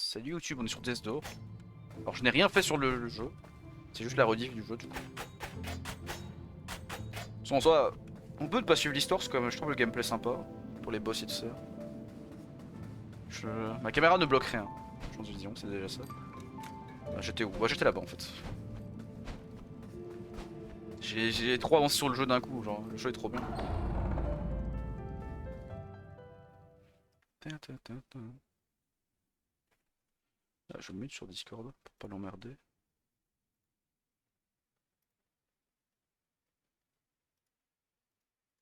Salut YouTube, on est sur Desdo. Alors je n'ai rien fait sur le jeu. C'est juste la rediff du jeu du coup. En soi, on peut ne pas suivre l'histoire parce que je trouve le gameplay sympa. Pour les boss et tout ça. Ma caméra ne bloque rien. Champ de vision, c'est déjà ça. Ah, j'étais où? Bah, j'étais là-bas en fait. J'ai trop avancé sur le jeu d'un coup, genre le jeu est trop bien. Ah, je me mute sur Discord pour pas l'emmerder.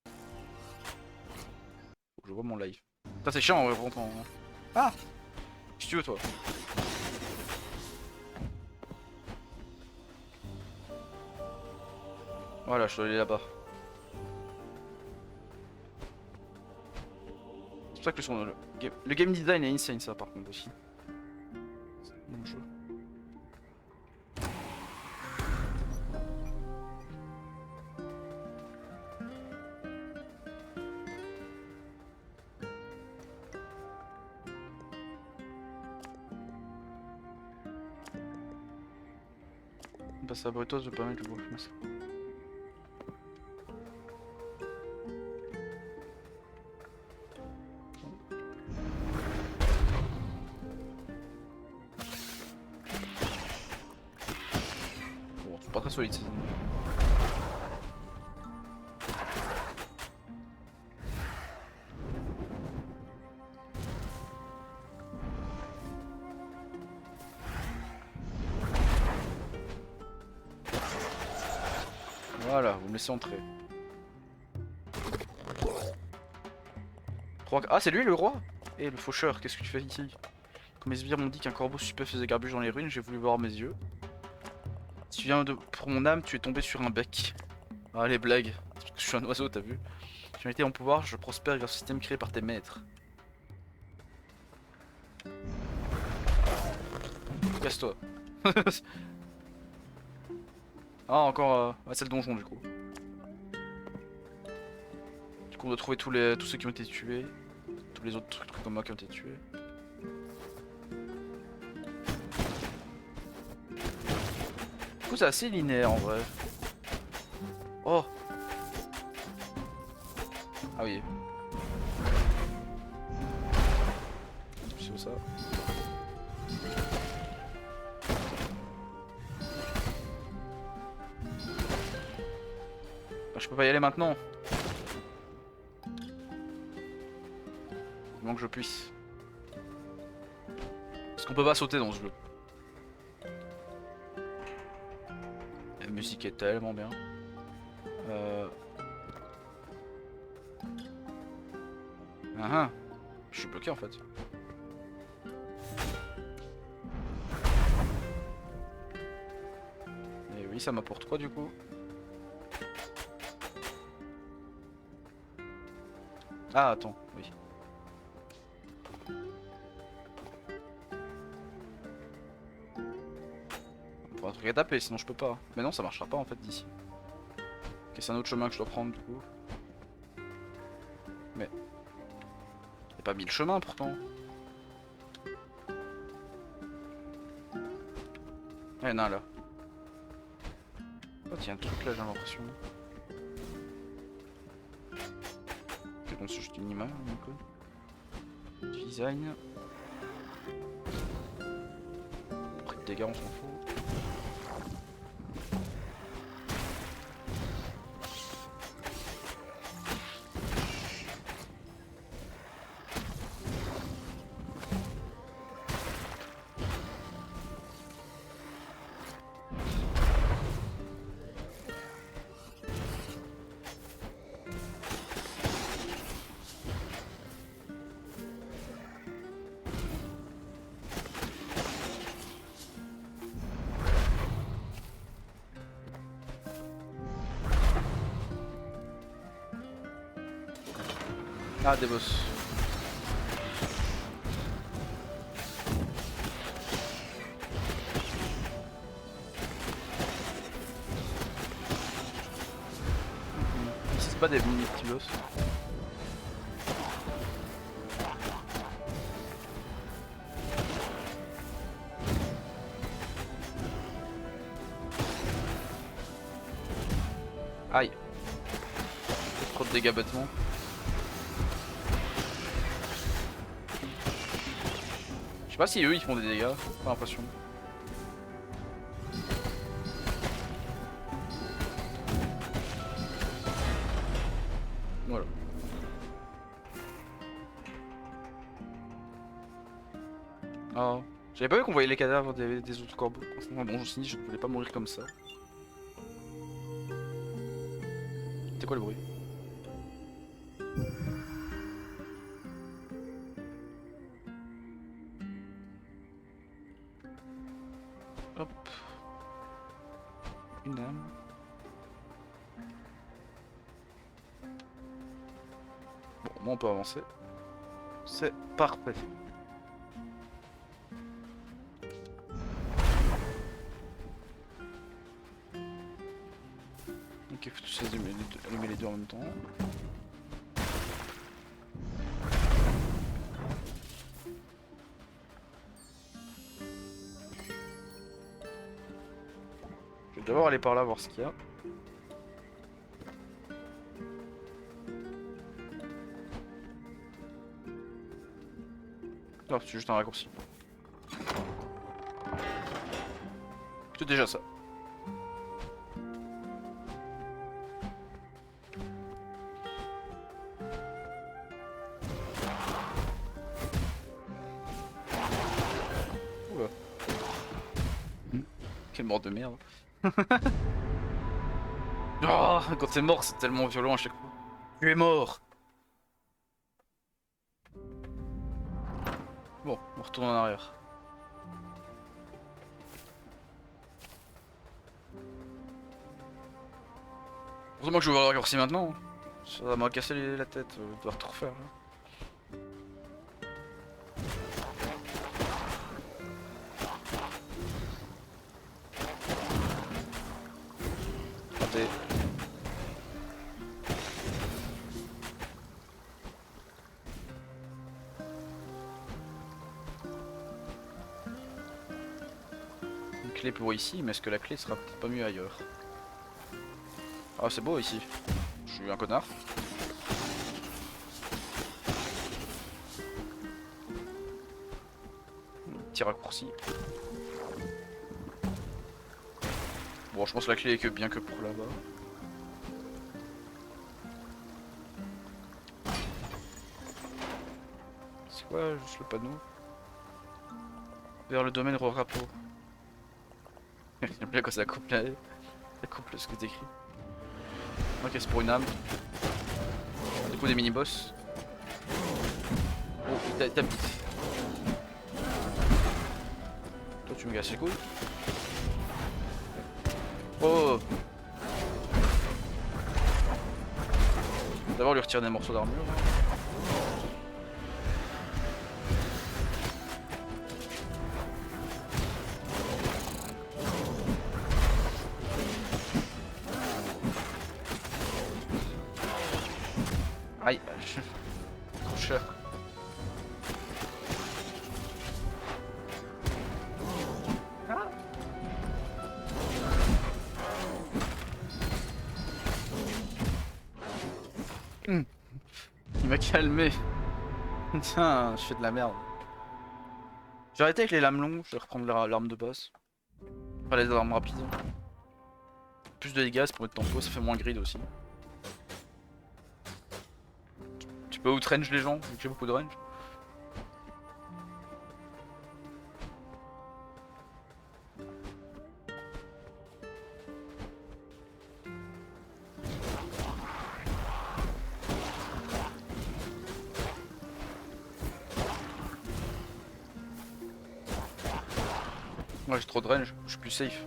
Faut que je vois mon live. Putain c'est chiant en vrai, Ah! Si tu veux toi. Voilà, je dois aller là-bas. C'est pour ça que le game design est insane ça par contre aussi. Mon jeu. On passe à Brutos de pas mettre le gros masque. Bon, c'est pas très solide ces ennemis. Voilà, vous me laissez entrer. Ah, c'est lui le roi? Eh, le faucheur, qu'est-ce que tu fais ici? Quand mes sbires m'ont dit qu'un corbeau suspect faisait garbuche dans les ruines, j'ai voulu voir mes yeux. Si tu viens pour mon âme, tu es tombé sur un bec. Ah, les blagues. Parce que je suis un oiseau, t'as vu? Tu as été en pouvoir, je prospère grâce au système créé par tes maîtres. Casse-toi. Ah, encore. Ah, c'est le donjon du coup. Du coup, on doit trouver tous ceux qui ont été tués. Tous les autres trucs comme moi qui ont été tués. Du coup, c'est assez linéaire en vrai. Oh! Ah oui. C'est ça. Bah, je peux pas y aller maintenant. Il manque que je puisse. Parce qu'on peut pas sauter dans ce jeu. La musique est tellement bien. Ah, je suis bloqué en fait. Et oui, ça m'apporte quoi du coup? Ah, attends, oui. Il faut un truc à taper, sinon je peux pas. Mais non, ça marchera pas en fait d'ici. Ok, c'est un autre chemin que je dois prendre du coup. Mais... Y'a pas 1000 chemins pourtant. Ah, y'en a un là. Oh, tiens, un truc là, j'ai l'impression. C'est bon, c'est juste une image, design. Prix de dégâts, on s'en fout. Ah, des boss. C'est pas des mini petits boss. Aïe. Trop de dégâts bêtement. Je sais pas si eux ils font des dégâts, pas l'impression. Voilà. Oh. J'avais pas vu qu'on voyait les cadavres des autres corbeaux. Bon, je me suis dit je ne voulais pas mourir comme ça. C'était quoi le bruit? Hop. Une âme. Bon, moi on peut avancer. C'est parfait. Ok, faut tous allumer les deux en même temps. Je vais d'abord aller par là voir ce qu'il y a. Non, c'est juste un raccourci. C'est déjà ça. Oula. Quelle mort de merde. Oh, quand c'est mort, c'est tellement violent à chaque fois. Tu es mort. Bon, on retourne en arrière. Heureusement que je vais voir le raccourci maintenant. Ça m'a cassé la tête de devoir tout refaire. Là. Raté. Une clé pour ici, mais est-ce que la clé sera peut-être pas mieux ailleurs? Ah, c'est beau ici. Je suis un connard. Petit raccourci. Bon, je pense que la clé est que bien que pour là-bas. C'est quoi juste le panneau? Vers le domaine repos. J'aime bien quand ça coupe ce que t'écris. Ok, c'est pour une âme. Du coup, des mini-boss. Oh, t'as vite. Toi, tu me casses les couilles. Oh! D'abord, lui retirer des morceaux d'armure. Aïe, accrocheur. Il m'a calmé. Tiens, je fais de la merde. J'ai arrêté avec les lames longues, je vais reprendre l'arme de boss. Enfin, les armes rapides. Plus de dégâts, c'est pour mettre tempo, ça fait moins grid aussi. Tu peux outrange les gens, vu que j'ai beaucoup de range. Moi j'ai trop de range, je suis plus safe.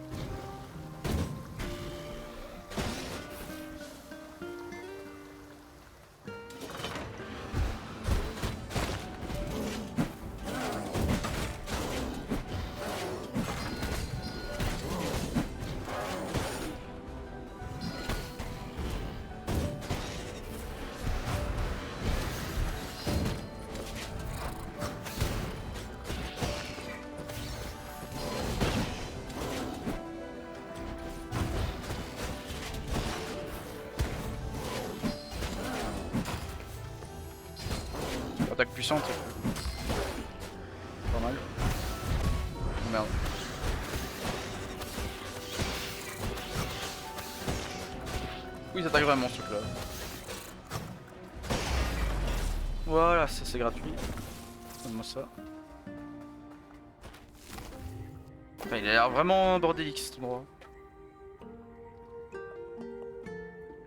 puissante. Pas mal. Oh, merde. Oui, ils attaquent vraiment ce truc là. Voilà, ça c'est gratuit. Donne-moi ça. Enfin, il a l'air vraiment bordélique cet endroit.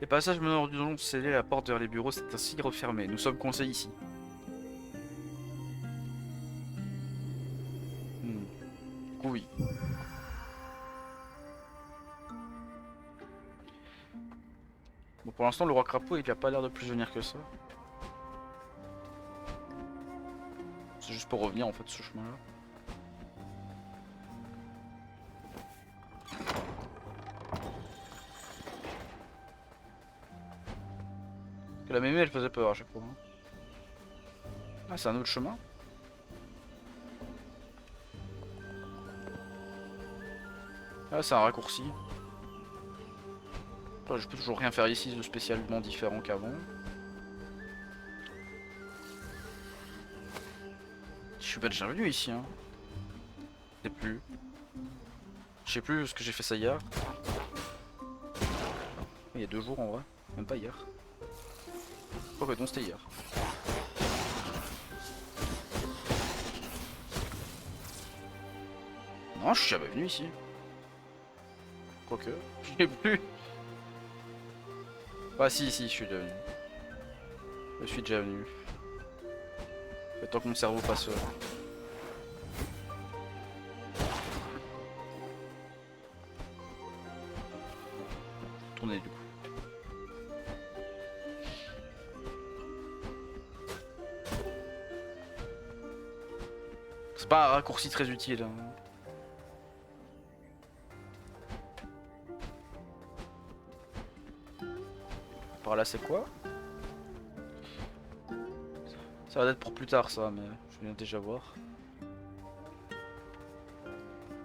Les passages menant hors du donjon sont scellés, la porte vers les bureaux c'est ainsi refermée. Nous sommes coincés ici. Du coup, oui. Bon, pour l'instant, le roi crapaud il a pas l'air de plus venir que ça. C'est juste pour revenir en fait ce chemin là. Que la mémé elle faisait peur à chaque fois. Hein. Ah, c'est un autre chemin. Ah, c'est un raccourci. Oh, je peux toujours rien faire ici de spécialement différent qu'avant. Je suis pas déjà venu ici, hein. Je sais plus. Je sais plus ce que j'ai fait ça hier. Il y a 2 jours en vrai, même pas hier. Pourquoi non, c'était hier. Non, je suis jamais venu ici. Quoique, je sais plus. Ah si, si, je suis déjà venu. Je suis déjà venu. Fait tant que mon cerveau passe... Tourner du coup. C'est pas un raccourci très utile. Hein. Par là c'est quoi? Ça va être pour plus tard ça, mais je viens déjà voir.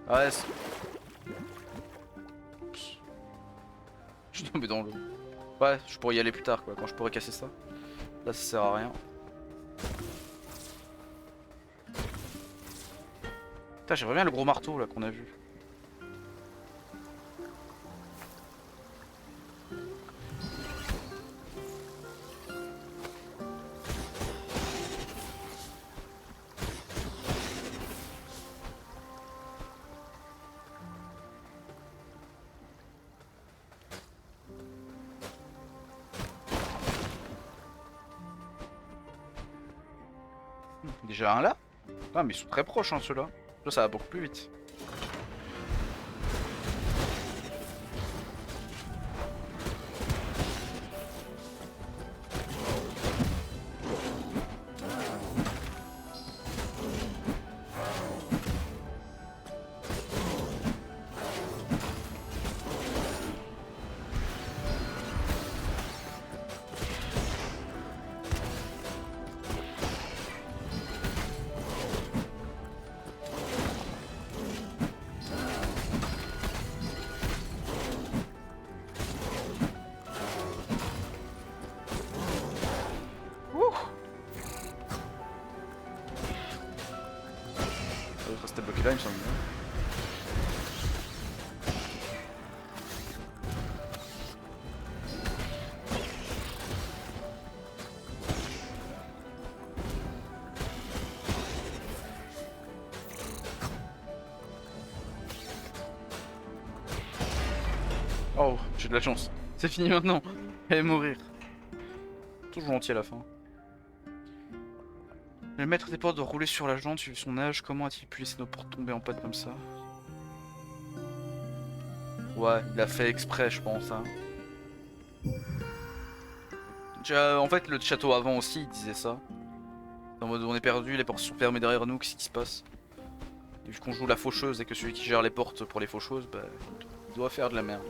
Ah ouais, je suis tombé dans l'eau. Ouais, je pourrais y aller plus tard quoi, quand je pourrais casser ça. Là ça sert à rien. Putain, j'aimerais bien le gros marteau là qu'on a vu. Déjà un là? Ah mais ils sont très proches hein ceux-là. Là ça va beaucoup plus vite. C'était bloqué là il me semble. Oh, j'ai de la chance. C'est fini maintenant. Elle va mourir. Toujours gentil à la fin. Le maître des portes doit rouler sur la jante, suivre son âge. Comment a-t-il pu laisser nos portes tomber en panne comme ça? Ouais, il a fait exprès, je pense. Hein. En fait, le château avant aussi, il disait ça. En mode, on est perdu, les portes sont fermées derrière nous, qu'est-ce qui se passe? Et vu qu'on joue la faucheuse et que celui qui gère les portes pour les faucheuses, bah, il doit faire de la merde.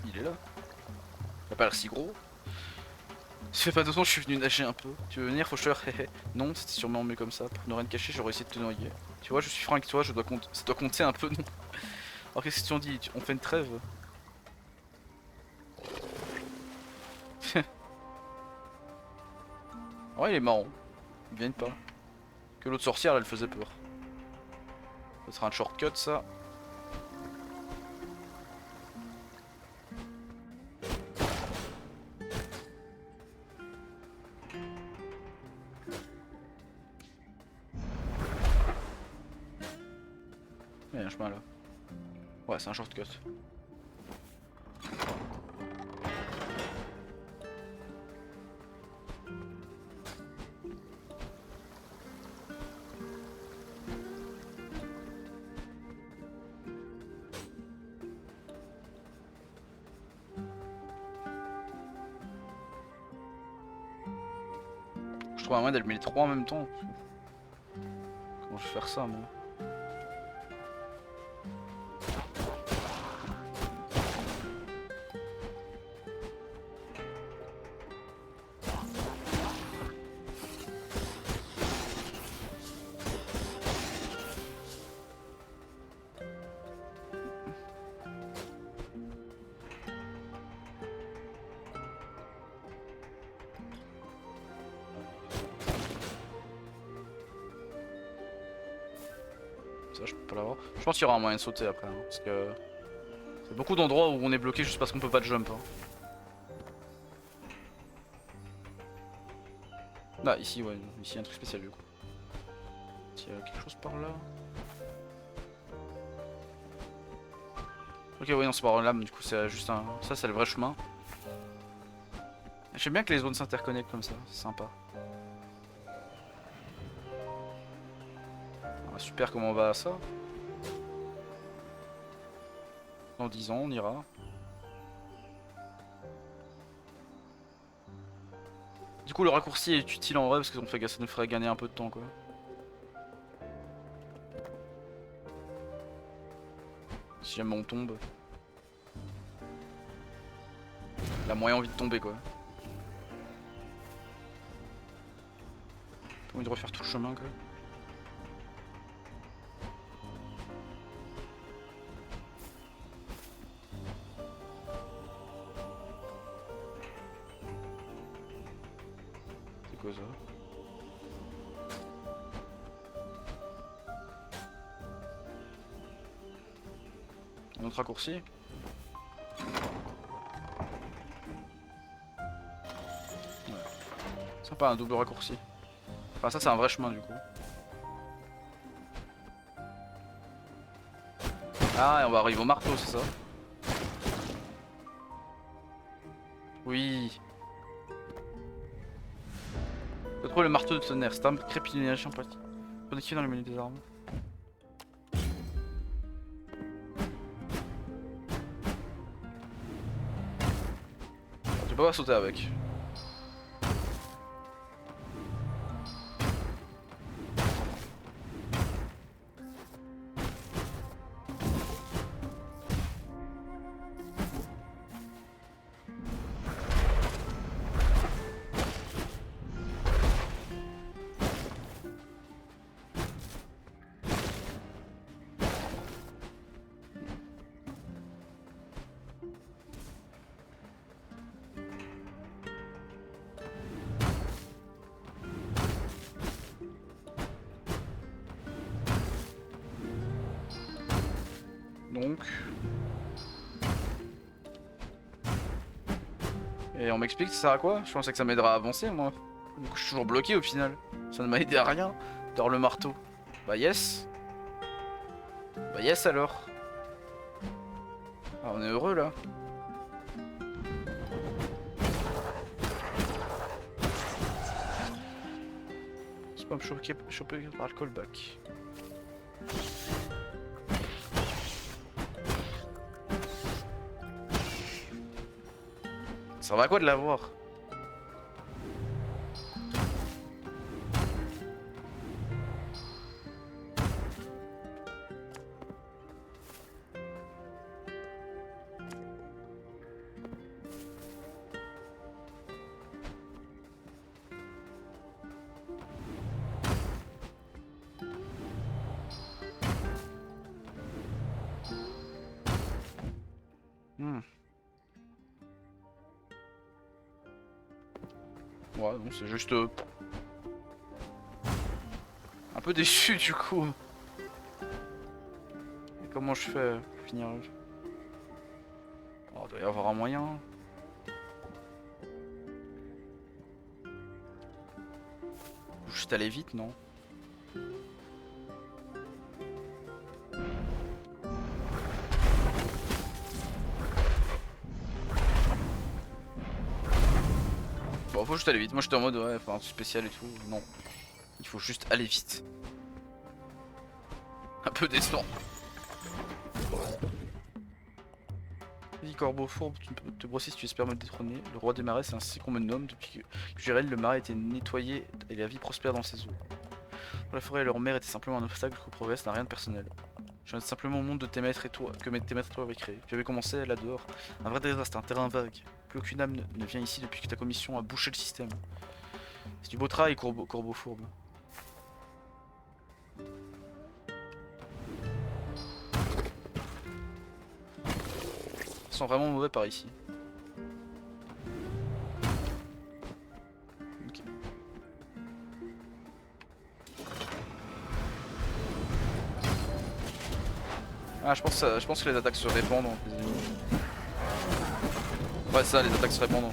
Il est là. Il a pas l'air si gros. Fais pas attention, je suis venu nager un peu. Tu veux venir, faucheur? Non, c'était sûrement mieux comme ça. Pour ne rien te cacher, j'aurais essayé de te noyer. Tu vois, je suis franc avec toi, je dois compter. Ça doit compter un peu, non? Alors qu'est-ce que tu en dis? On fait une trêve? Ouais, il est marrant. Ils viennent pas. Que l'autre sorcière, elle faisait peur. Ça sera un shortcut, ça. Il y a un chemin là. Ouais, c'est un shortcut. Je trouve un moyen d'allumer les trois en même temps. Comment je vais faire ça, moi? Ça, je peux pas l'avoir. Je pense qu'il y aura un moyen de sauter après. Hein, parce que. C'est beaucoup d'endroits où on est bloqué juste parce qu'on peut pas jump. Hein. Ah, ici, ouais. Ici, il y a un truc spécial du coup. Il y a quelque chose par là. Ok, ouais, non, c'est pas l'âme. Du coup, c'est juste un. Ça, c'est le vrai chemin. J'aime bien que les zones s'interconnectent comme ça. C'est sympa. Ah, super, comment on va à ça? Dans 10 ans, on ira. Du coup, le raccourci est utile en vrai parce que ça nous ferait gagner un peu de temps quoi. Si jamais on tombe. Il a moyen envie de tomber quoi. J'ai envie de refaire tout le chemin quoi. C'est quoi ça? Un autre raccourci? Ouais. Sympa, un double raccourci. Enfin ça c'est un vrai chemin du coup. Ah et on va arriver au marteau c'est ça? Oui. Faut trouver le marteau de tonnerre, c'est un crépitement sympathique. Connecté dans le menu des armes. Je peux pas sauter avec. Donc. Et on m'explique ça sert à quoi? Je pensais que ça m'aidera à avancer moi. Du coup je suis toujours bloqué au final. Ça ne m'a aidé à rien d'avoir le marteau. Bah yes. Bah yes alors. Ah, on est heureux là. C'est pas me choper par le callback. Ça va à quoi de l'avoir? Ouais, non, c'est juste un peu déçu du coup. Et comment je fais pour finir le jeu? Oh, il doit y avoir un moyen. Faut juste aller vite, non? Bon, faut juste aller vite. Moi j'étais en mode ouais, enfin, spécial et tout. Non. Il faut juste aller vite. Un peu décevant. Dis corbeau fourbe, tu peux te brosser si tu espères me détrôner. Le roi des marais, c'est ainsi qu'on me nomme. Depuis que Jérel, le marais était nettoyé et la vie prospère dans ses eaux. La forêt et leur mère étaient simplement un obstacle qu'au progrès n'a rien de personnel. Je viens simplement au monde de tes maîtres et toi, que tes maîtres et toi avaient créé. Tu avais commencé là dehors. Un vrai désastre, un terrain vague. Plus aucune âme ne vient ici depuis que ta commission a bouché le système. C'est du beau travail, corbeau fourbe. Ils sont vraiment mauvais par ici. Ok. Ah, je pense que les attaques se répandent entre les ennemis. Ouais, ça, les attaques se répandent.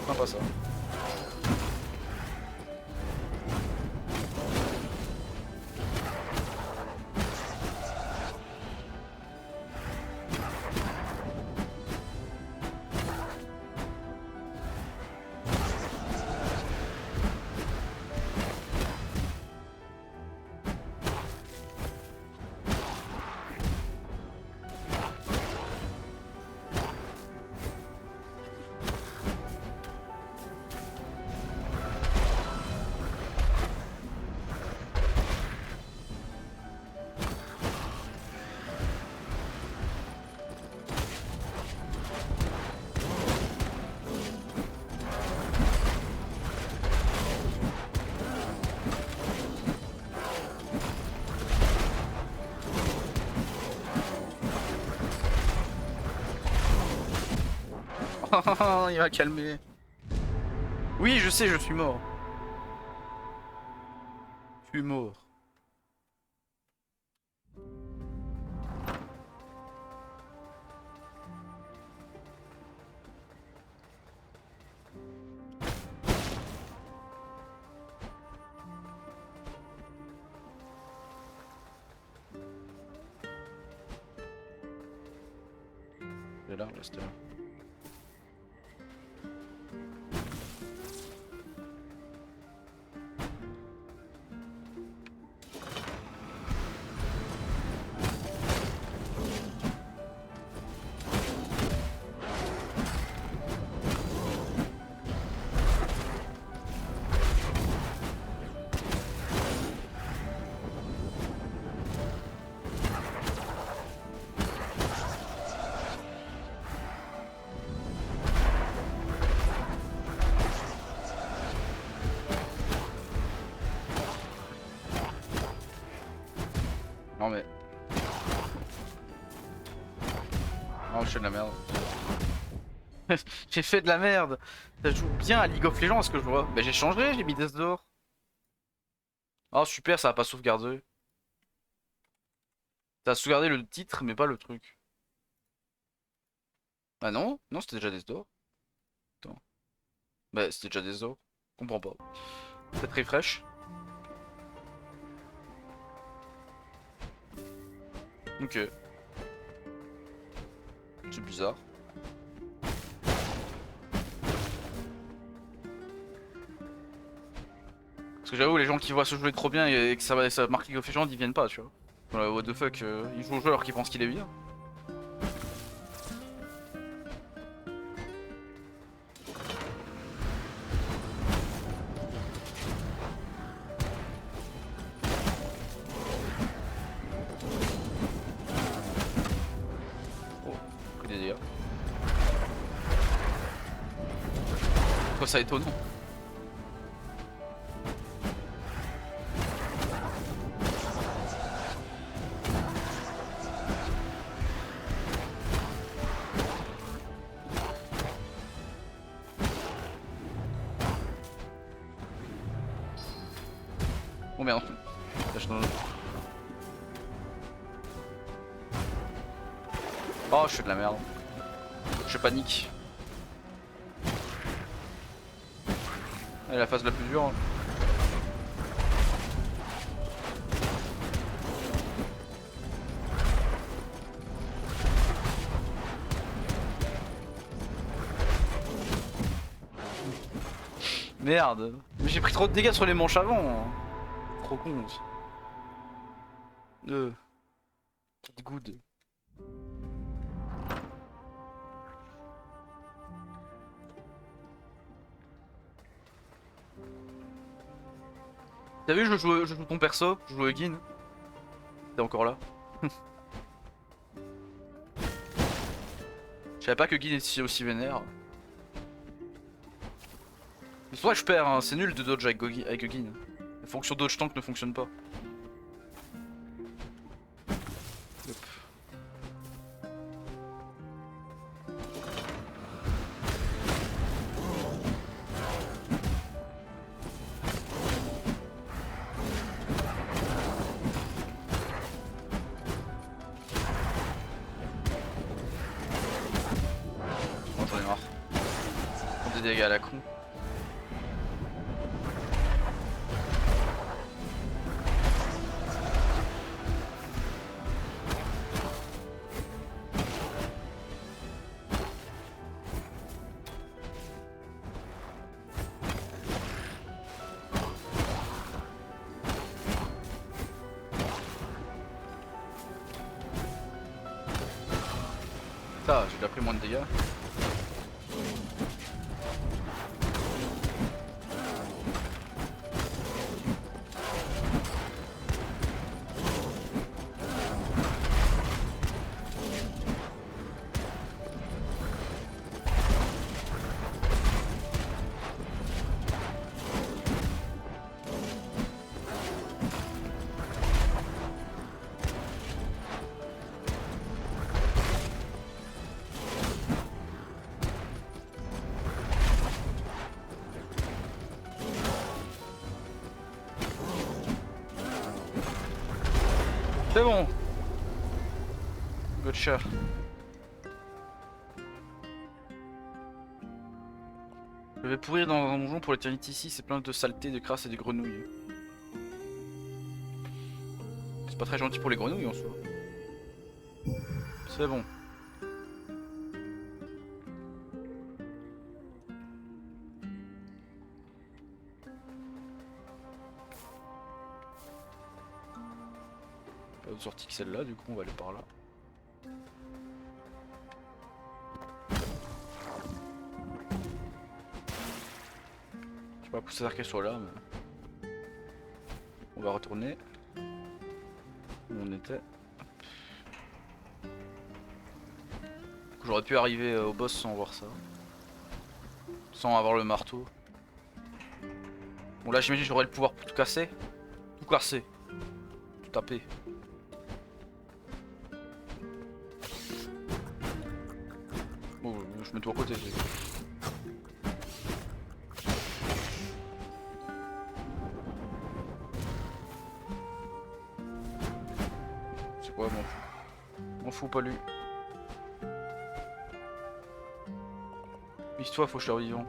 Sympa ça. Il va calmer. Oui, je sais, je suis mort. Je suis mort. Et là, reste là. Non mais... Oh, je fais de la merde. J'ai fait de la merde. Ça joue bien à League of Legends, ce que je vois. Bah j'ai changé, j'ai mis Death d'or. Oh super, ça va pas sauvegarder. Ça a sauvegardé le titre, mais pas le truc. Ah non? Non, c'était déjà Death d'or. Attends. Bah c'était déjà Death d'or. Comprends pas. Peut-être refresh. Ok. C'est bizarre. Parce que j'avoue, les gens qui voient ce jouer trop bien et que ça marque League of Legends, ils viennent pas, tu vois. Voilà, what the fuck, ils jouent au jeu alors qu'ils pensent qu'il est bien. Oh, pris des dégâts. Je trouve ça étonnant. Oh merde. Oh, je fais de la merde. Je panique. Elle est la phase la plus dure. Merde. Mais j'ai pris trop de dégâts sur les manches avant. Hein. Trop con. Good. T'as vu, je joue ton perso, je joue Gin. T'es encore là. Je savais pas que Gin était aussi vénère. C'est pour ça que je perds, hein. C'est nul de dodge avec Gin. La fonction dodge tank ne fonctionne pas. Hop. Bon, j'en ai marre. Prends des dégâts à la con. Ça, j'ai déjà pris moins de dégâts. C'est bon. Gotcha. Je vais pourrir dans un donjon pour l'éternité ici, c'est plein de saleté, de crasse et de grenouilles. C'est pas très gentil pour les grenouilles en soi. C'est bon. Pas d'autre sortie que celle-là, du coup on va aller par là. Je sais pas pousser l'arc soit là, mais... On va retourner. Où on était. J'aurais pu arriver au boss sans voir ça. Sans avoir le marteau. Bon là j'imagine j'aurais le pouvoir pour tout casser. Tout casser. Tout taper. Bon, je mets tout à côté. C'est quoi, m'en fous pas lui. Vise-toi, faucheur vivant.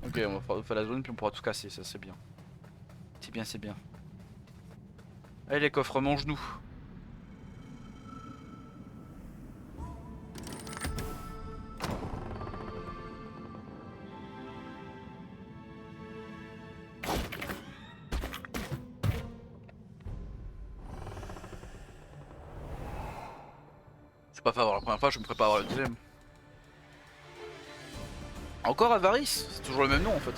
Ok, on va faire la zone puis on pourra tout casser, ça c'est bien. C'est bien, c'est bien. Allez les coffres, mange-nous. C'est pas fait avoir la première fois, je me prépare à avoir le deuxième. Encore Avarice? C'est toujours le même nom en fait.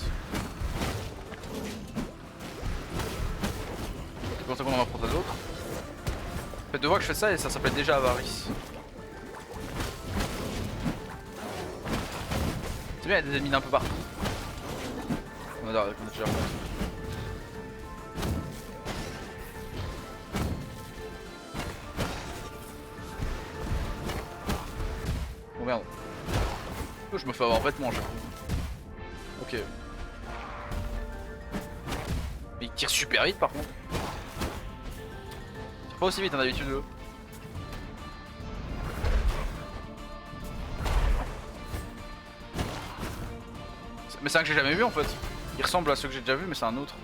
C'est pour ça qu'on en apprend d'autres. Faites de voir que je fais ça et ça s'appelle déjà Avarice. C'est bien, il y a des ennemis d'un peu partout. On a déjà merde. Oh, je me fais avoir bêtement, j'avoue. Ok. Mais il tire super vite par contre. Il tire pas aussi vite hein, d'habitude. Mais c'est un que j'ai jamais vu en fait. Il ressemble à ceux que j'ai déjà vu mais c'est un autre.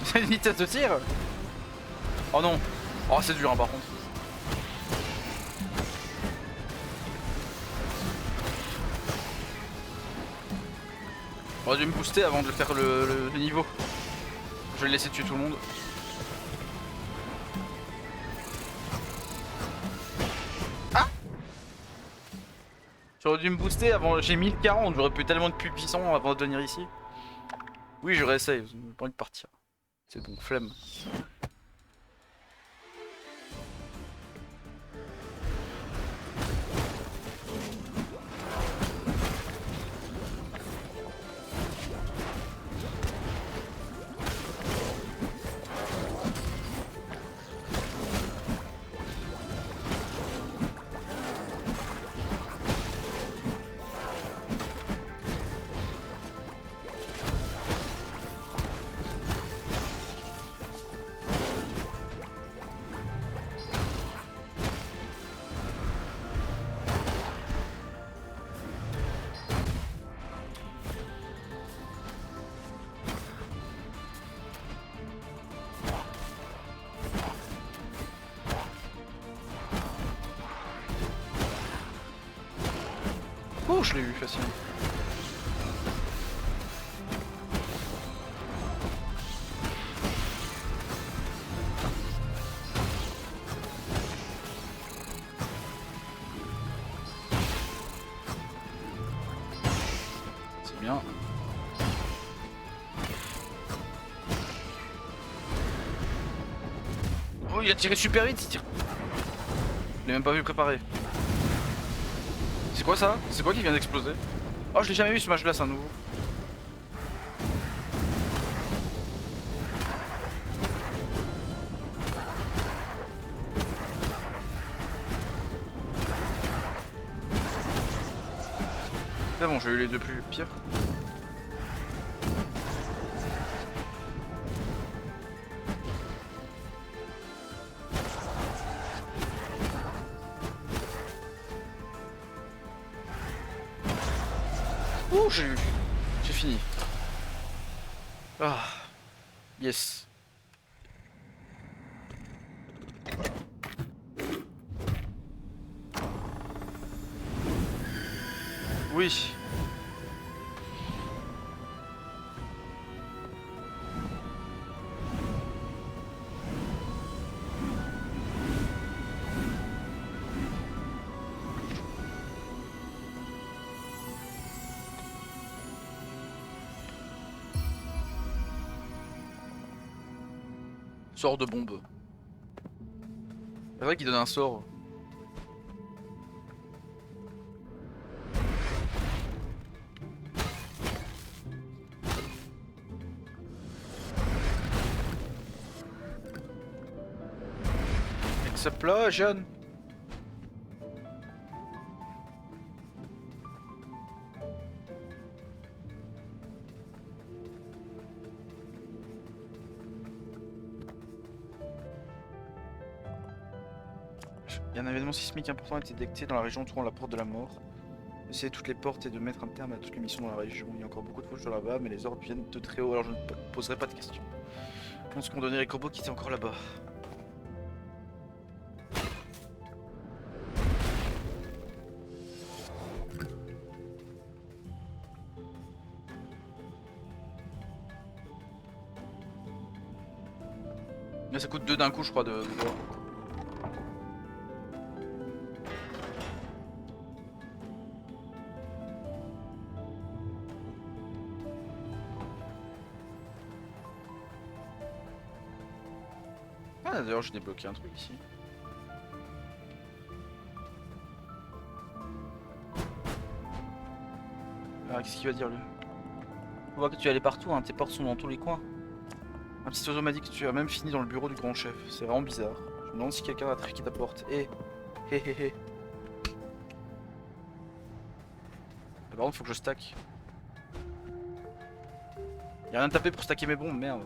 C'est une vitesse de tir. Oh non. Oh c'est dur hein, par contre. J'aurais dû me booster avant de faire le niveau. Je vais le laisser tuer tout le monde. Ah! J'aurais dû me booster avant. J'ai 1040, j'aurais pu tellement être plus puissant avant de venir ici. Oui, je réessaye, j'ai pas envie de partir. C'est bon, flemme. Oh, je l'ai eu facilement. C'est bien. Oh, il a tiré super vite, il tire. Je l'ai même pas vu préparer. C'est quoi ça? C'est quoi qui vient d'exploser? Oh, je l'ai jamais vu ce match là, c'est un nouveau. C'est bon, j'ai eu les deux plus pires. Ouh, j'ai eu. J'ai fini. Ah. Yes. Oui. Sort de bombe. C'est vrai qu'il donne un sort. Explosion. Il y a un événement sismique important a été détecté dans la région entourant la porte de la mort. Essayer toutes les portes et de mettre un terme à toutes les missions dans la région. Il y a encore beaucoup de faucheurs là-bas, mais les ordres viennent de très haut, alors je ne poserai pas de questions. Je pense qu'on donnait les corbeaux qui étaient encore là-bas. Mais ça coûte 2 d'un coup, je crois, de voir. Ah, d'ailleurs, j'ai débloqué un truc ici. Ah, qu'est-ce qu'il va dire lui? On voit que tu es allé partout, hein, tes portes sont dans tous les coins. Un petit oiseau m'a dit que tu as même fini dans le bureau du grand chef. C'est vraiment bizarre. Je me demande si quelqu'un a trafiqué ta porte. Eh, hé hé hé. Par contre, faut que je stack. Y'a rien à taper pour stacker mes bombes, merde.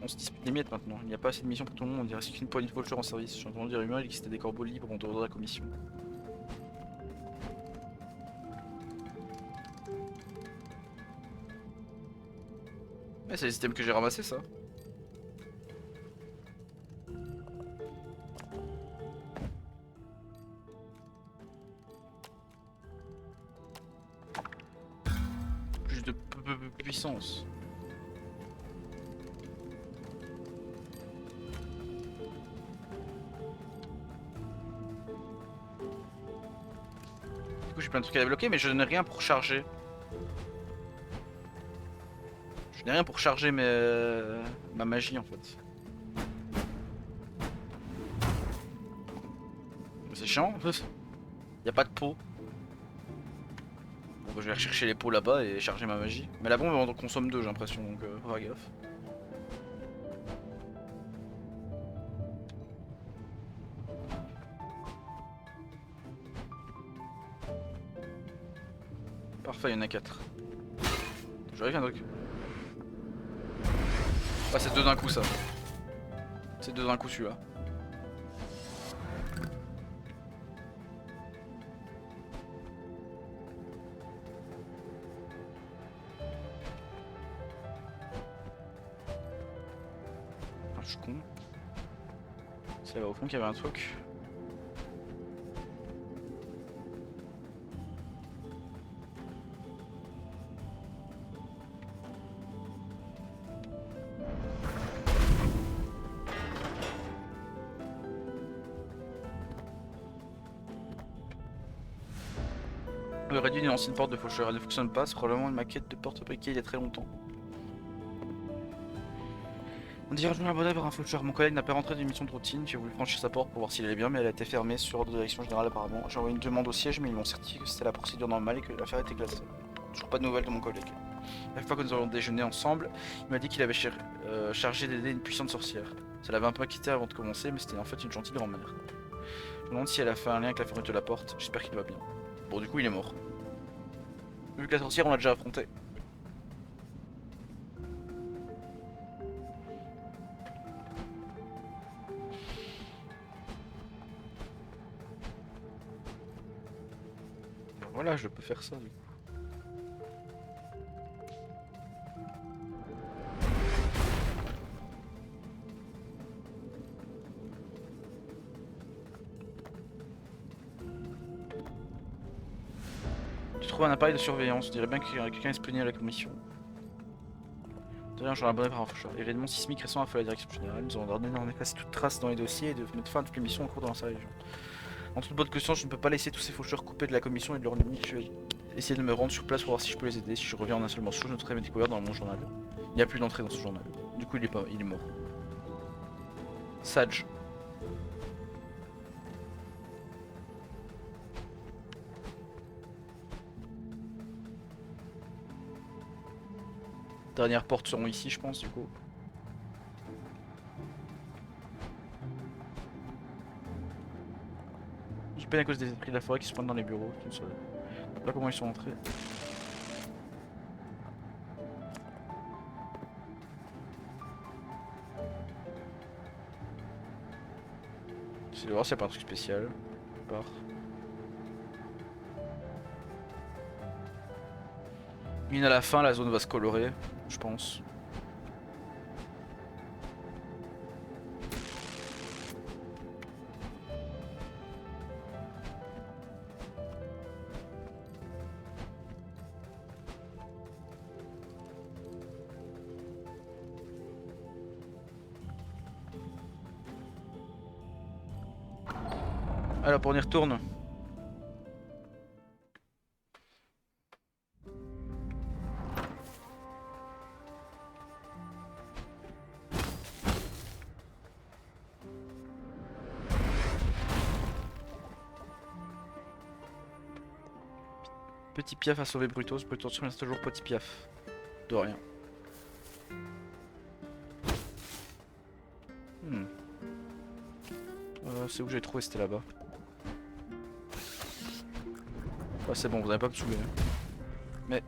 On se dispute les miettes maintenant. Il n'y a pas assez de missions pour tout le monde. Il reste qu'une poignée de vultures en service. J'ai entendu des rumeurs, il existait des corbeaux libres en dehors de la commission. Mais c'est les items que j'ai ramassés, ça. Plus de puissance. Du coup j'ai plein de trucs à débloquer mais je n'ai rien pour charger. Je n'ai rien pour charger ma magie en fait. C'est chiant. Y a pas de pot. Bon bah, je vais rechercher les pots là-bas et charger ma magie. Mais la bombe on en consomme deux j'ai l'impression donc faut faire gaffe. Parfait, il y en a 4. J'arrive un truc. Ah c'est deux d'un coup ça. C'est deux d'un coup celui-là. Ah, je suis con. C'est là au fond qu'il y avait un truc. Le réduit d'une ancienne porte de faucheur, elle ne fonctionne pas, c'est probablement une maquette de porte briquée il y a très longtemps. On dirait rejoindre un bonnet par un faucheur. Mon collègue n'a pas rentré d'une mission de routine, j'ai voulu franchir sa porte pour voir s'il allait bien, mais elle a été fermée sur ordre de direction générale apparemment. J'ai envoyé une demande au siège, mais ils m'ont certifié que c'était la procédure normale et que l'affaire était classée. Toujours pas de nouvelles de mon collègue. La fois que nous avons déjeuné ensemble, il m'a dit qu'il avait chargé d'aider une puissante sorcière. Ça l'avait un peu inquiété avant de commencer, mais c'était en fait une gentille grand-mère. Je me demande si elle a fait un lien avec la fermeture de la porte, j'espère qu'il va bien. Bon du coup il est mort. Vu que la sorcière on l'a déjà affronté. Voilà, je peux faire ça du coup. Tu trouves un appareil de surveillance, on dirait bien que quelqu'un est spawné à la commission. D'ailleurs, j'en ai abonné par un faucheur. Événement sismique récent a fait la direction générale. Nous avons ordonné d'en effacer toute trace dans les dossiers et de mettre fin à toutes les missions en cours dans sa région. En toute bonne conscience, je ne peux pas laisser tous ces faucheurs coupés de la commission et de leur ennemi. Je vais essayer de me rendre sur place pour voir si je peux les aider. Si je reviens en un seul morceau, je noterai mes découvertes dans mon journal. Il n'y a plus d'entrée dans ce journal. Du coup, il est mort. Sage. Dernières portes seront ici, je pense, du coup. J'ai peine à cause des esprits de la forêt qui se pointent dans les bureaux. Je ne sais pas comment ils sont entrés. J'essaie de voir s'il n'y a pas un truc spécial. Je pars. Mine à la fin, la zone va se colorer, je pense. Alors, on y retourne. Petit Piaf a sauvé Brutus, Brutus reste toujours Petit Piaf. De rien. C'est où j'ai trouvé, c'était là-bas. Ouais, c'est bon, vous avez pas me saouler. Mais.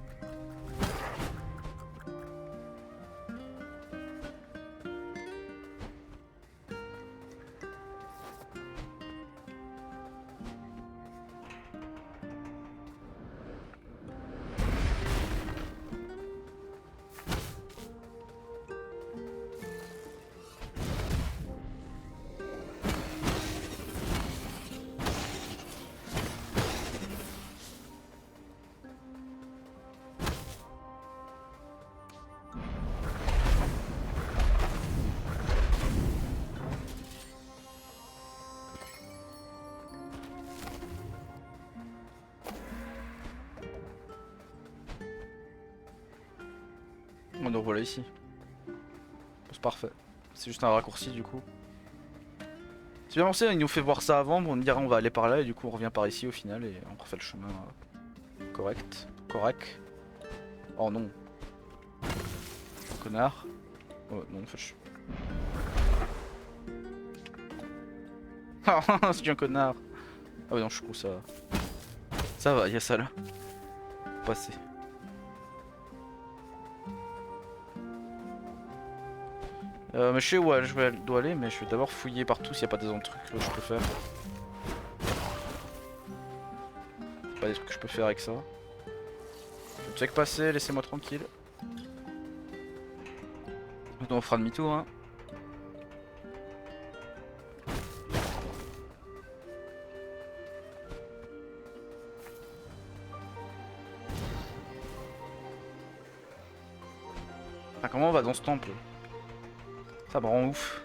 Bon, donc voilà ici. C'est parfait. C'est juste un raccourci du coup. C'est bien pensé, il nous fait voir ça avant, bon, on dira on va aller par là et du coup on revient par ici au final et on refait le chemin correct. Correct. Oh non. Connard. Oh non, en fait je... Ah c'est un connard. Ah ouais non je suis con ça. Ça va, y'a ça là. Passer. Mais je sais où dois aller, mais je vais d'abord fouiller partout s'il n'y a pas des autres trucs que je peux faire. Pas des trucs que je peux faire avec ça. Je check passer, laissez-moi tranquille. On fera demi-tour hein. Ah, comment on va dans ce temple? Ça me rend ouf.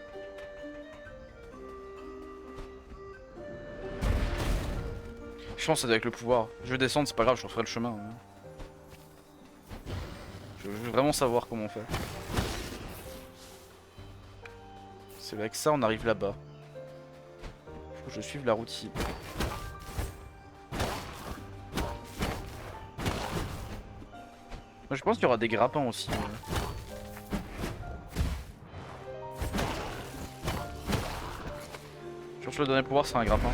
Je pense que c'est avec le pouvoir. Je vais descendre, c'est pas grave, je referai le chemin. Hein. Je veux vraiment savoir comment on fait. C'est avec ça, on arrive là-bas. Faut que je suive la route ici. Moi, je pense qu'il y aura des grappins aussi. Sur le dernier pouvoir, c'est un grappin.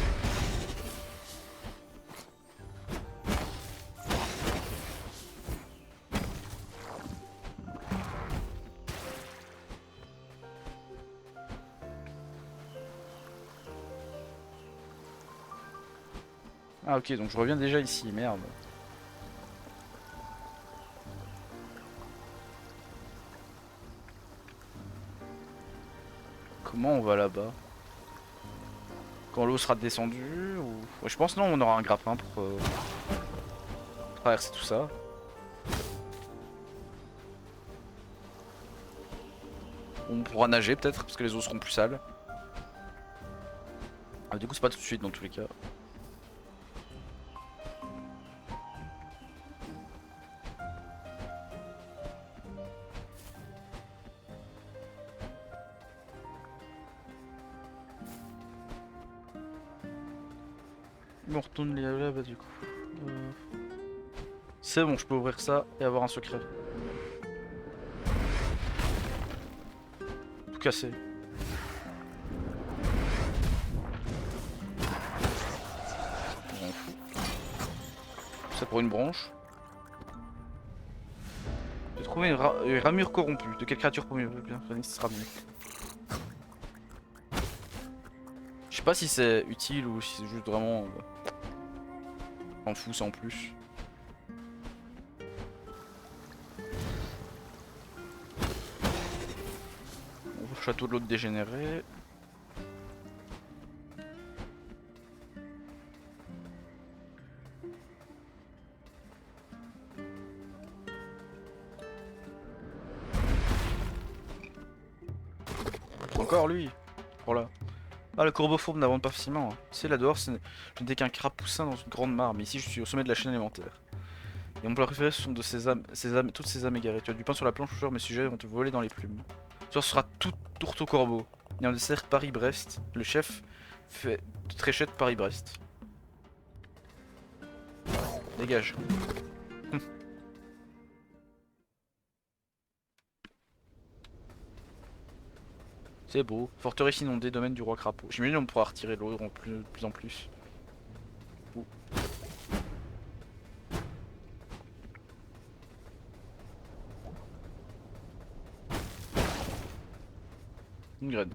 Ah ok, donc je reviens déjà ici, merde. Comment on va là-bas? Quand l'eau sera descendue ou... Ouais, je pense non, on aura un grappin pour traverser tout ça. On pourra nager peut-être, parce que les eaux seront plus sales. Ah, du coup c'est pas tout de suite dans tous les cas. On retourne là-bas du coup. C'est bon, je peux ouvrir ça et avoir un secret. Tout casser. On s'en fout. Ça pour une branche. J'ai trouvé une ramure corrompue. De quelle créature pour mieux bien ce sera mieux. Je sais pas si c'est utile ou si c'est juste vraiment... S'en fout, c'est en plus. Château de l'autre dégénéré. Encore lui. Voilà. Ah, le corbeau fourbe n'avance pas facilement. Hein. Tu sais, là dehors, je n'étais qu'un crapoussin dans une grande mare, mais ici je suis au sommet de la chaîne alimentaire. Et mon plat préféré, ce sont de toutes ces âmes égarées. Tu as du pain sur la planche, mes sujets vont te voler dans les plumes. Ce sera tout tourte au corbeau. Il y a un dessert Paris-Brest. Le chef fait de tréchette Paris-Brest. Dégage. C'est beau. Forteresse inondée, domaine du roi crapaud. J'imagine on pourra retirer l'eau de plus en plus. Ouh. Une graine.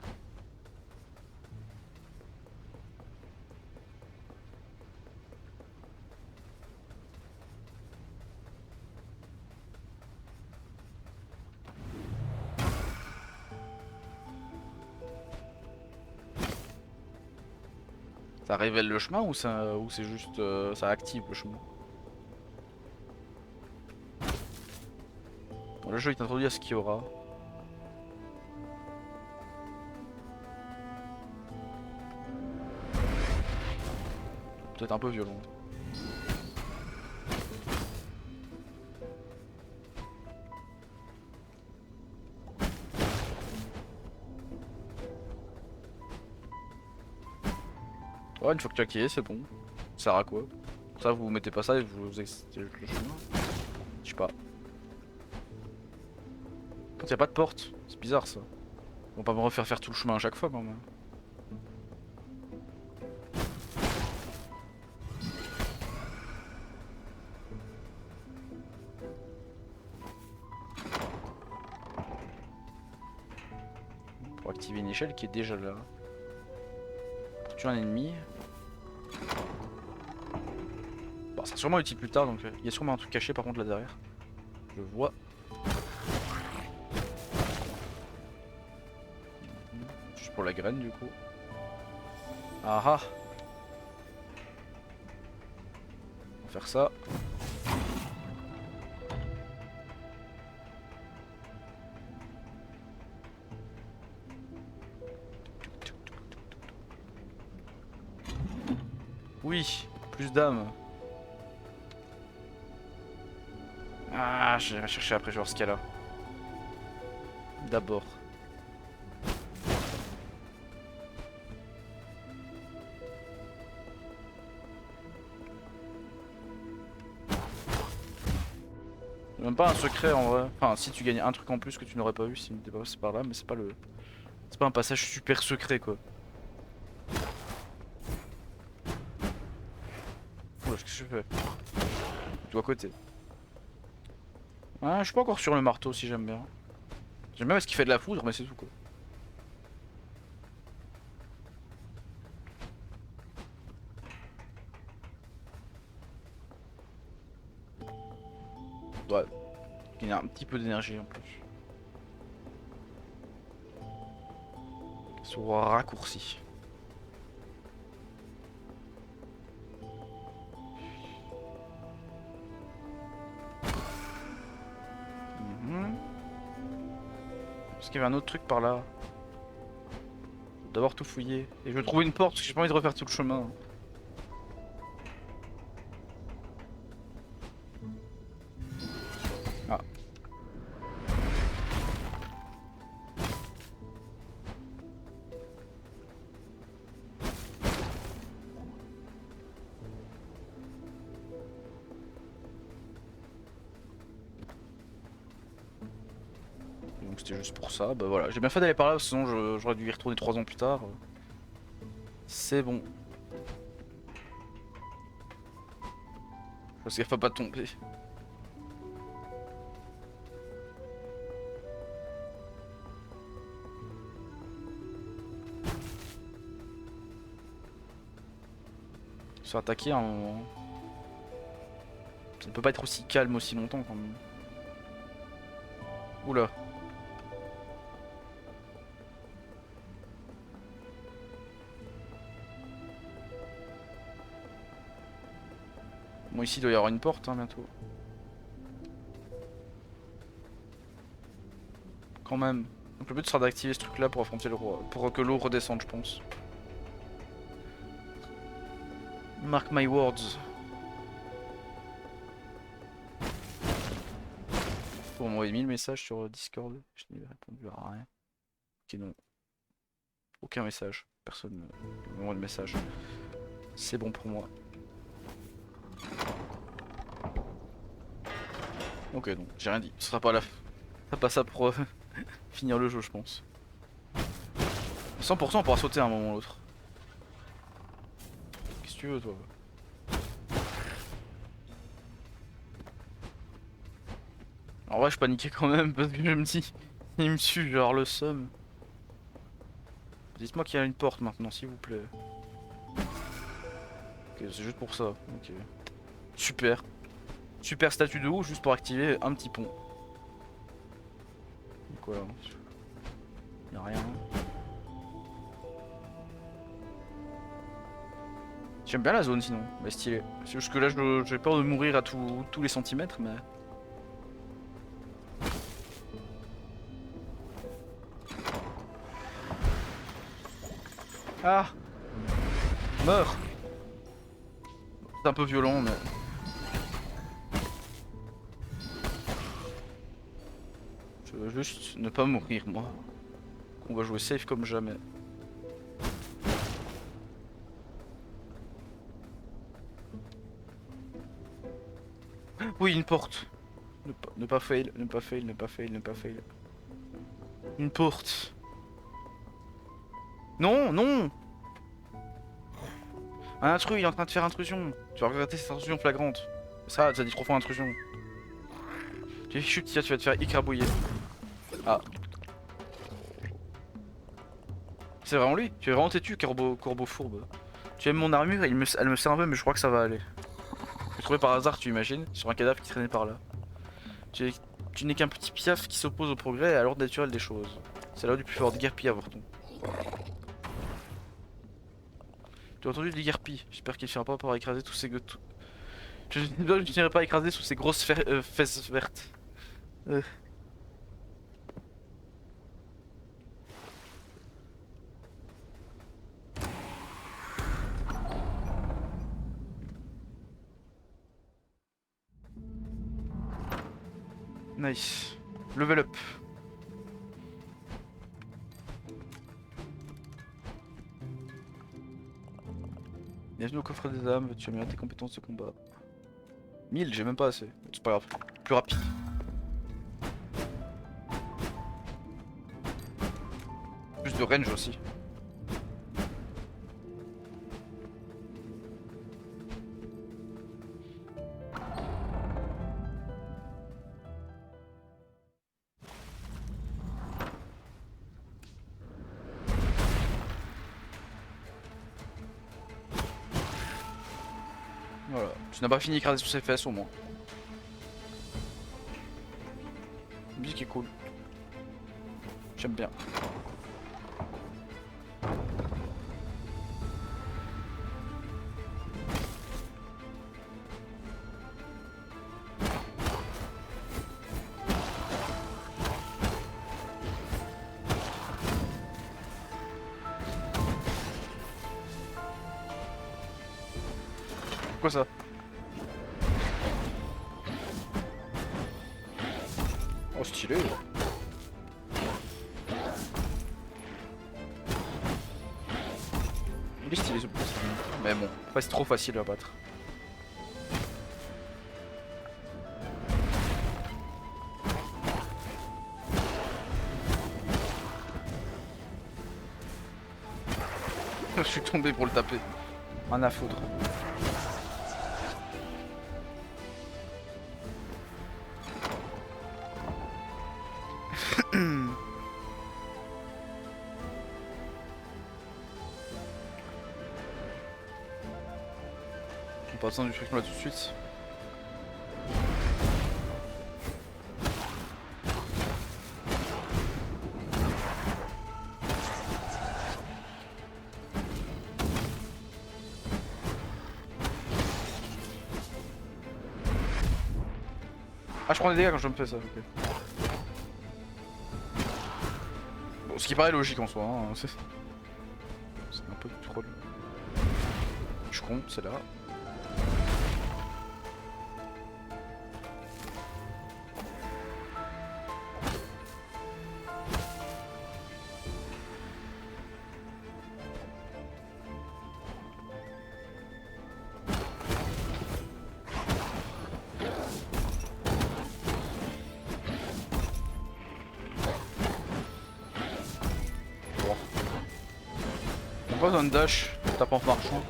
Ça révèle le chemin ou c'est juste ça active le chemin? Bon, le jeu il t'introduit à ce qu'il y aura. Peut-être un peu violent. Ouais, une fois que tu as activé, c'est bon. Ça sert à quoi? Ça, vous mettez pas ça et vous excitez le chemin. Je sais pas. Quand y a pas de porte, c'est bizarre ça. Ils vont pas me refaire faire tout le chemin à chaque fois quand même. Pour activer une échelle qui est déjà là. Pour tuer un ennemi. Bon, ça sera sûrement utile plus tard, donc il y a sûrement un truc caché par contre là derrière. Je vois. Juste pour la graine du coup. Ah ah. On va faire ça. Oui, plus d'âme. Ah, j'irai chercher après, je vais voir ce qu'il y a là. D'abord. Même pas un secret en vrai. Enfin, si tu gagnes un truc en plus que tu n'aurais pas eu si tu n'étais pas passé par là, mais c'est pas le. C'est pas un passage super secret quoi. Oula, qu'est-ce que je fais? Je dois côté. Ouais, je suis pas encore sur le marteau si j'aime bien. J'aime bien parce qu'il fait de la foudre, mais c'est tout quoi. Ouais, il y a un petit peu d'énergie en plus. Sur raccourci. Mhm. Parce qu'il y avait un autre truc par là. Faut d'abord tout fouiller. Et je veux trouver une porte parce que j'ai pas envie de refaire tout le chemin. Ah. Donc c'était juste pour ça. Bah voilà, j'ai bien fait d'aller par là, sinon j'aurais dû y retourner 3 ans plus tard. C'est bon. Parce qu'elle va pas tomber. Se faire attaquer à un moment. Ça ne peut pas être aussi calme aussi longtemps quand même. Oula. Bon ici il doit y avoir une porte hein, bientôt. Quand même. Donc le but sera d'activer ce truc là pour affronter le roi. Pour que l'eau redescende je pense. Mark my words. Pour m'envoyer 1000 messages sur Discord. Je n'ai répondu à rien. Ok non. Aucun message. Personne ne m'envoie de message. C'est bon pour moi. Ok donc j'ai rien dit. Ce sera pas la. Ce sera pas ça pour finir le jeu je pense. 100% on pourra sauter à un moment ou l'autre. Qu'est-ce que tu veux toi? En vrai je paniquais quand même parce que je me dis il me tue genre le seum. Dites-moi qu'il y a une porte maintenant, s'il vous plaît. Ok, c'est juste pour ça. Ok. Super. Super statue de ouf juste pour activer un petit pont. Donc voilà. Y'a rien. J'aime bien la zone sinon, mais stylé. C'est juste que là j'ai peur de mourir à tous les centimètres, mais... Ah! Meurs! C'est un peu violent, mais... Je veux juste ne pas mourir, moi. On va jouer safe comme jamais. Oui, une porte. Ne pas fail, ne pas fail, ne pas fail, ne pas fail. Une porte. Non, non! Un intrus, il est en train de faire intrusion. Tu vas regretter cette intrusion flagrante. Ça dit 3 fois intrusion. Tu chutes, tu vas te faire écrabouiller. Ah. C'est vraiment lui. Tu es vraiment têtu, corbeau fourbe. Tu aimes mon armure, elle me sert un peu, mais je crois que ça va aller. Je l'ai trouvé par hasard, tu imagines, sur un cadavre qui traînait par là. Tu n'es qu'un petit piaf qui s'oppose au progrès et à l'ordre naturel des choses. C'est là du plus fort de guerpille à Vorton. Tu as entendu des guerpilles. J'espère qu'il ne finira pas par écraser tous ces... Je ne finirai pas à écraser sous ces grosses fesses vertes. Nice. Level up. Bienvenue au coffre des âmes, tu améliorer tes compétences de combat. 1000, j'ai même pas assez. C'est pas grave. Plus rapide. Plus de range aussi. Voilà. Tu n'as pas fini d'écraser sous ses fesses au moins. La musique est cool. J'aime bien. Quoi ça? Oh stylé. Il est stylé ce boss. Mais bon, c'est trop facile à battre. Je suis tombé pour le taper. Rien à foutre. On passe du friction là tout de suite. Ah, je prends des dégâts quand je me fais ça, ok. Bon, ce qui paraît logique en soi, hein, c'est un peu du troll. Je compte, c'est là. Pas besoin de dash, tape en marchant.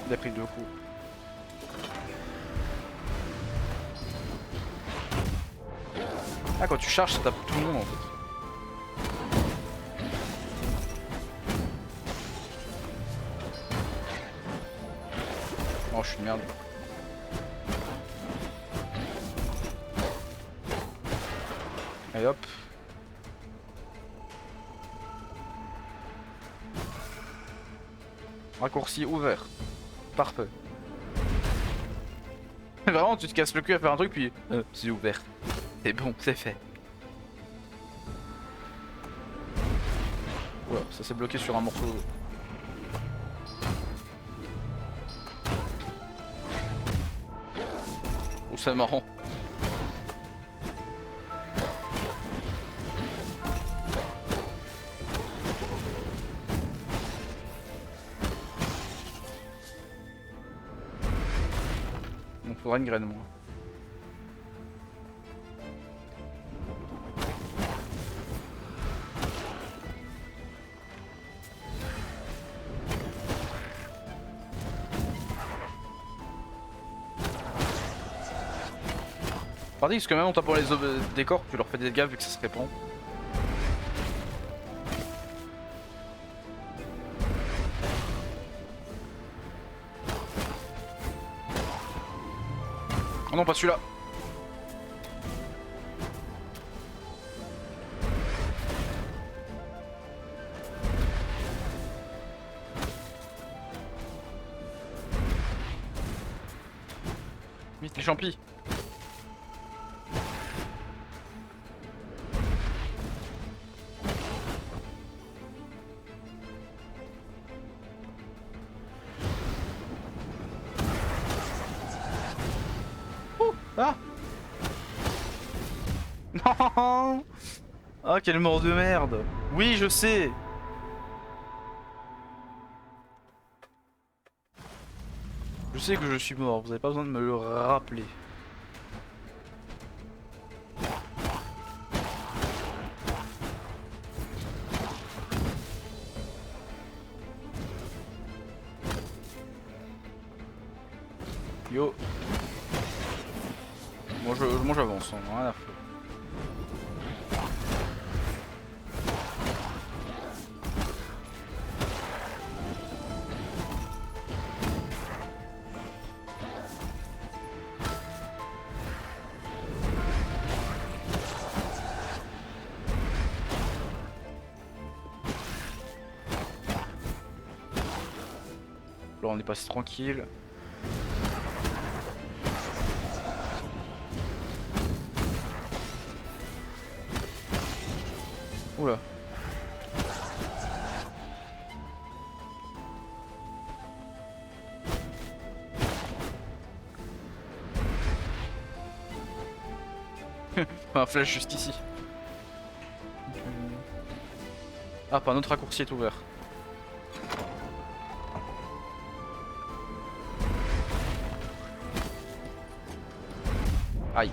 Il a pris 2 coups. Ah, quand tu charges, ça tape tout le monde en fait. Oh, je suis une merde. Allez hop. Raccourci ouvert. Parfait. Vraiment, tu te casses le cul à faire un truc puis c'est ouvert. C'est bon, c'est fait. Ouais, ça s'est bloqué sur un morceau. Oh, c'est marrant. Il faudra une graine, moi. Parce que même en tapant les décors, tu leur fais des dégâts vu que ça se répand. Oh non, pas celui-là. Vite les champis. Ah. Non. Ah, quelle mort de merde. Oui, je sais. Je sais que je suis mort, vous avez pas besoin de me le rappeler. Yo. Moi j'avance, hein, rien à foutre. Là on est passé tranquille. Oula. Un flash juste ici. Ah, pas un autre raccourci est ouvert. Aïe.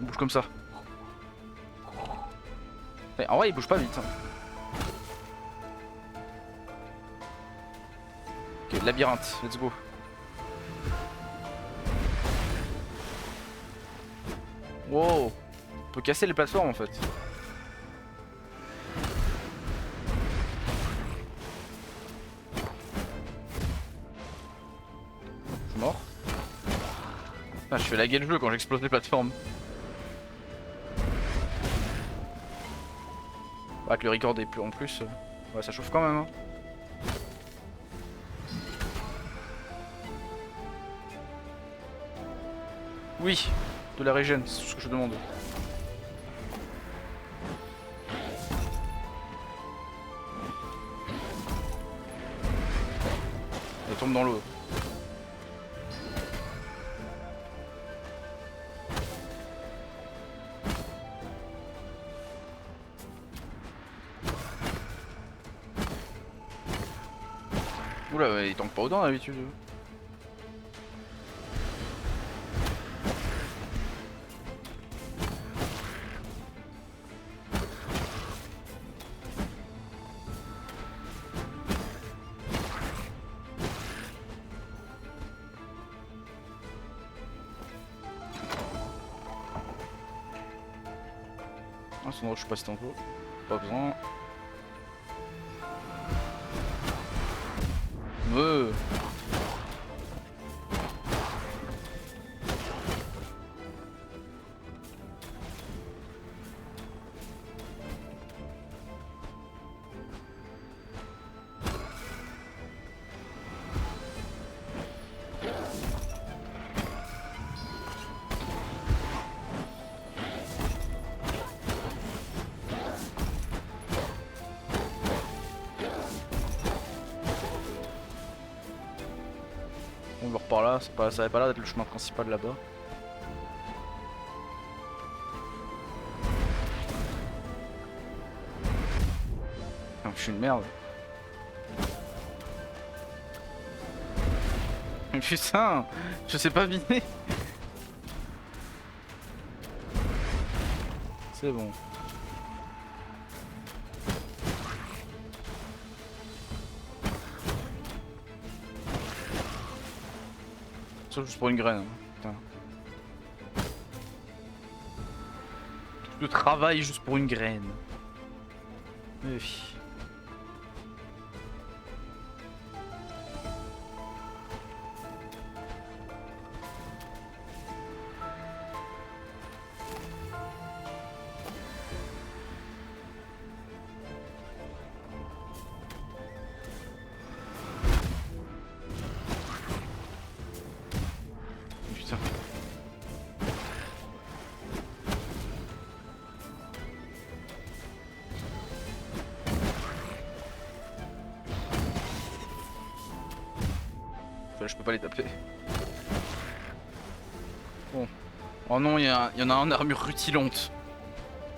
On bouge comme ça. Et en vrai il bouge pas vite. Ok, labyrinthe, let's go. Wow. On peut casser les plateformes en fait. Je suis mort. Ah, je fais laguer le jeu quand j'explose les plateformes. Ah, que le record est plus en plus. Ouais, ça chauffe quand même. Hein. Oui, de la régène, c'est tout ce que je demande. Elle tombe dans l'eau. Oula, ouais, il tank pas autant d'habitude. Ah, sinon je suis passé tantôt. Pas besoin. Ouais. On va par là, ça avait pas l'air d'être le chemin principal là-bas. Ah, je suis une merde. Putain, je sais pas vider. C'est bon. Ça juste pour une graine. Hein. Putain. Le travail juste pour une graine. Oui. Putain. Enfin, je peux pas les taper. Bon. Oh non, il y en a un en armure rutilante.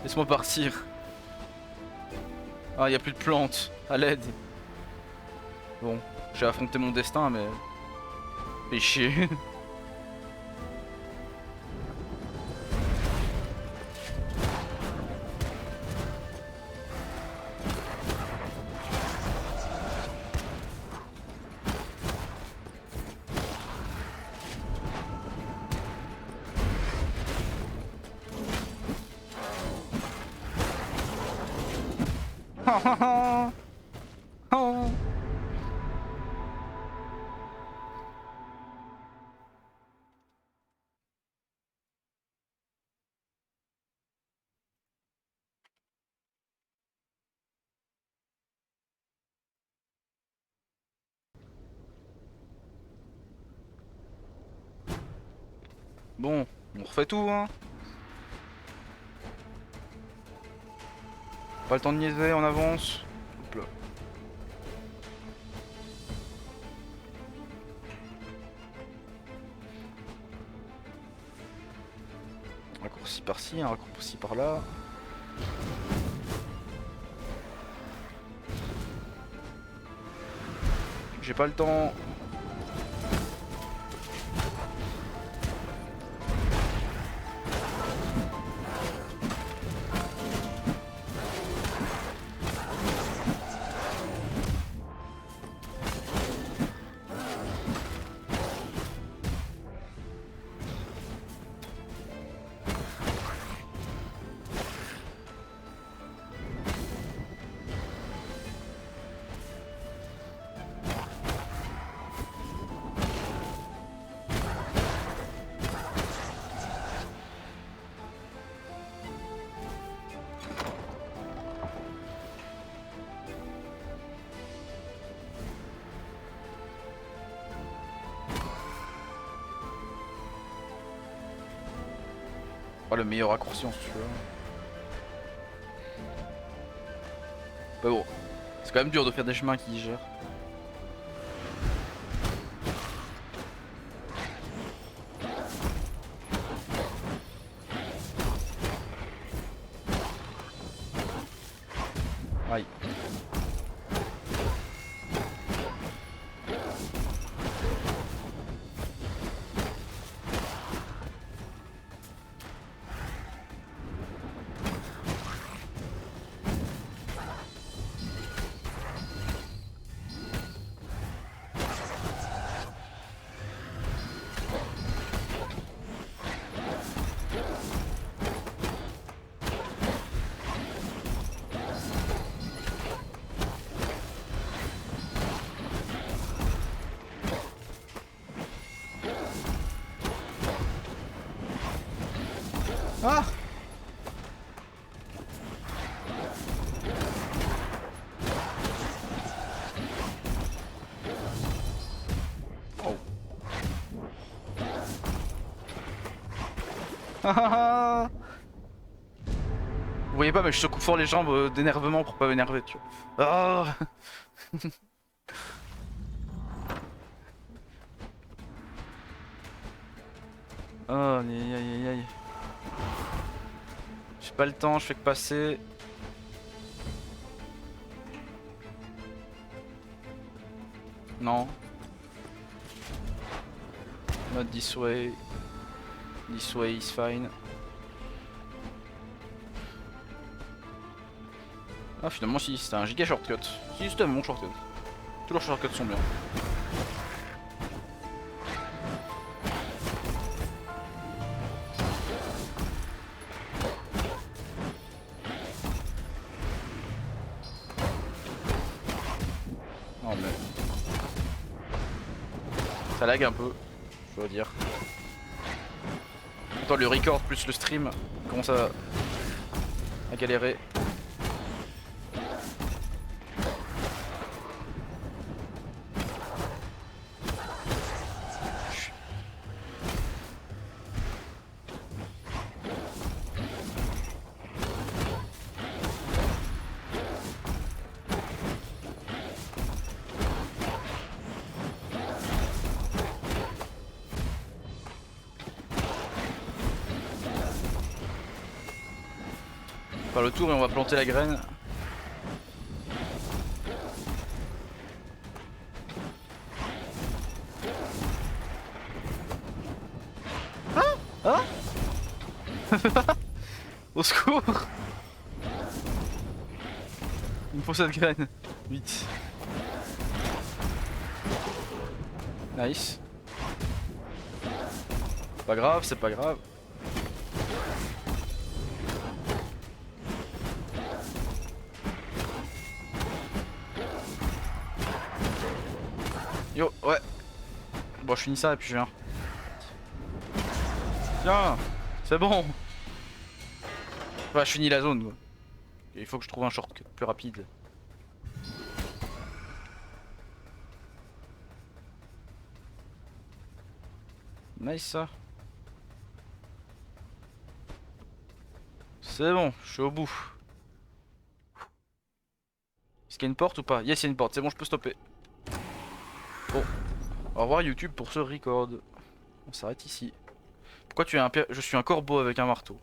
Laisse-moi partir. Ah, il y a plus de plantes. À l'aide. Bon, j'ai affronté mon destin, mais... Fais chier. Bon, on refait tout, hein. Pas le temps de niaiser, on avance. Hop là. Un raccourci par-ci, un raccourci par-là. J'ai pas le temps. Pas le meilleur raccourci en ce tu veux. Mais bon, c'est quand même dur de faire des chemins qui gèrent. Aïe. Ah! Oh. Vous voyez pas, mais je secoue fort les jambes d'énervement pour pas m'énerver, tu vois. Ah. Oh, aïe aïe aïe aïe. J'ai pas le temps, je fais que passer. Non. Not this way. This way is fine. Ah finalement si, c'était un giga shortcut. Si c'était un bon shortcut. Tous leurs shortcuts sont bien. Non mais... Ça lag un peu, je dois dire. Attends, le record plus le stream commence à galérer. On va faire le tour et on va planter la graine. Hein? Au secours! Il me faut cette graine. Vite. Nice. Pas grave, c'est pas grave. Yo, ouais. Bon, je finis ça et puis je viens. Tiens, c'est bon. Ouais, je finis la zone quoi. Il faut que je trouve un shortcut plus rapide. Nice ça. C'est bon, je suis au bout. Est-ce qu'il y a une porte ou pas? Yes, il y a une porte, c'est bon, je peux stopper. Bon, au revoir YouTube pour ce record. On s'arrête ici. Pourquoi tu es un pierre? Je suis un corbeau avec un marteau.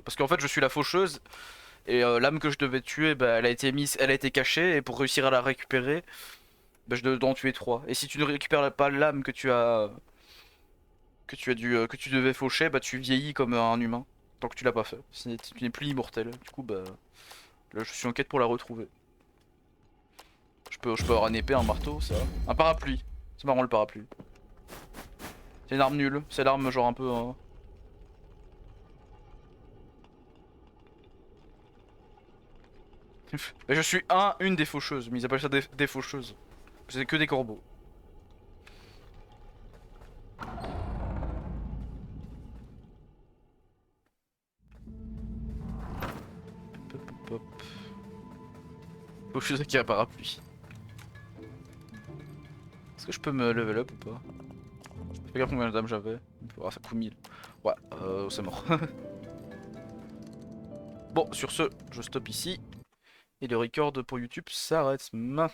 Parce qu'en fait je suis la faucheuse et l'âme que je devais tuer, bah, elle a été mise, elle a été cachée et pour réussir à la récupérer, bah, je dois en tuer 3. Et si tu ne récupères pas l'âme que tu devais faucher, bah tu vieillis comme un humain tant que tu l'as pas fait. Tu n'es plus immortel. Du coup bah là je suis en quête pour la retrouver. Je peux avoir une épée, un marteau, ça. Un parapluie. C'est marrant le parapluie. C'est une arme nulle. C'est l'arme genre un peu. Mais je suis une des faucheuses, mais ils appellent ça des faucheuses. C'est que des corbeaux. Hop, hop, hop. Faucheuse qui a un parapluie. Est-ce que je peux me level up ou pas? Fais gaffe combien d'âmes j'avais. Oh, ça coûte 1000. Ouais, c'est mort. Bon, sur ce, je stoppe ici. Et le record pour YouTube s'arrête maintenant.